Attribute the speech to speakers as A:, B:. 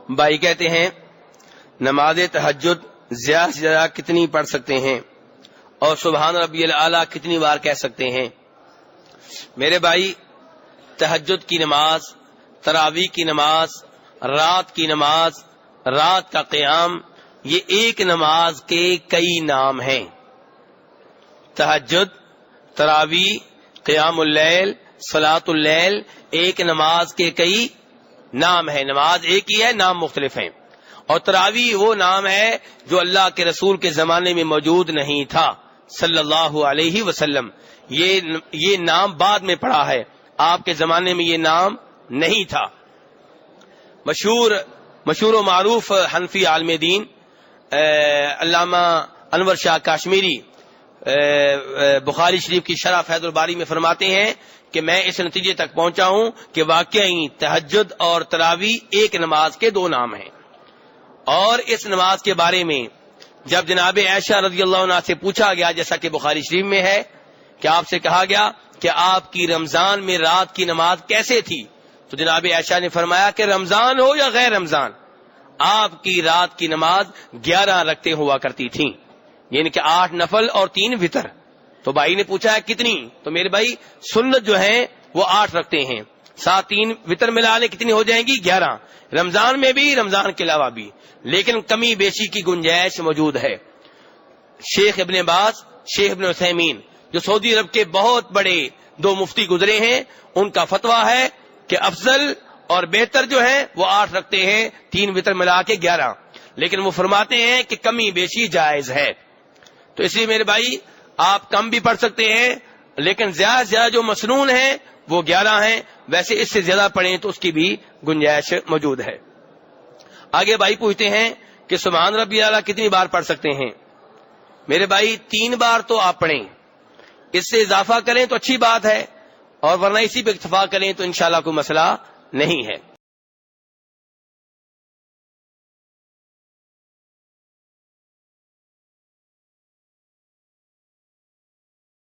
A: بھائی کہتے ہیں نماز تہجد زیادہ سے زیادہ کتنی پڑھ سکتے ہیں اور سبحان ربی الاعلیٰ کتنی بار کہہ سکتے ہیں؟ میرے بھائی، تہجد کی نماز، تراویح کی نماز، رات کی نماز، رات کا قیام، یہ ایک نماز کے کئی نام ہیں۔ تہجد، تراویح، قیام اللیل، صلاۃ اللیل ایک نماز کے کئی نام ہیں۔ نماز ایک ہی ہے، نام مختلف ہیں۔ اور تراویح وہ نام ہے جو اللہ کے رسول کے زمانے میں موجود نہیں تھا صلی اللہ علیہ وسلم۔ یہ نام بعد میں پڑا ہے، آپ کے زمانے میں یہ نام نہیں تھا۔ مشہور و معروف حنفی عالم دین علامہ انور شاہ کاشمیری بخاری شریف کی شرح فیض الباری میں فرماتے ہیں کہ میں اس نتیجے تک پہنچا ہوں کہ واقعی تہجد اور تراویح ایک نماز کے دو نام ہیں۔ اور اس نماز کے بارے میں جب جناب عائشہ رضی اللہ عنہا سے پوچھا گیا، جیسا کہ بخاری شریف میں ہے کہ آپ سے کہا گیا کہ آپ کی رمضان میں رات کی نماز کیسے تھی، تو جناب عائشہ نے فرمایا کہ رمضان ہو یا غیر رمضان، آپ کی رات کی نماز 11 رکعتیں ہوا کرتی تھیں، یعنی کہ 8 نفل اور 3 وتر۔ تو بھائی نے پوچھا ہے کتنی، تو میرے بھائی سنت جو ہیں وہ 8 رکھتے ہیں، 7 3 وتر ملا لے کتنی ہو جائیں گی؟ 11۔ رمضان میں بھی، رمضان کے علاوہ بھی، لیکن کمی بیشی کی گنجائش موجود ہے۔ شیخ ابن باز، شیخ ابن عثیمین جو سعودی عرب کے بہت بڑے 2 مفتی گزرے ہیں، ان کا فتویٰ ہے کہ افضل اور بہتر جو ہے وہ 8 رکھتے ہیں، 3 وتر ملا کے 11، لیکن وہ فرماتے ہیں کہ کمی بیشی جائز ہے۔ تو اس لیے میرے بھائی آپ کم بھی پڑھ سکتے ہیں، لیکن زیادہ سے زیادہ جو مسنون ہیں وہ 11 ہیں، ویسے اس سے زیادہ پڑھیں تو اس کی بھی گنجائش موجود ہے۔ آگے بھائی پوچھتے ہیں کہ سبحان ربی اعلیٰ کتنی بار پڑھ سکتے ہیں؟ میرے بھائی 3 بار تو آپ پڑھیں، اس سے اضافہ کریں تو اچھی بات ہے، اور ورنہ اسی پہ اکتفا کریں تو انشاءاللہ کوئی مسئلہ نہیں ہے۔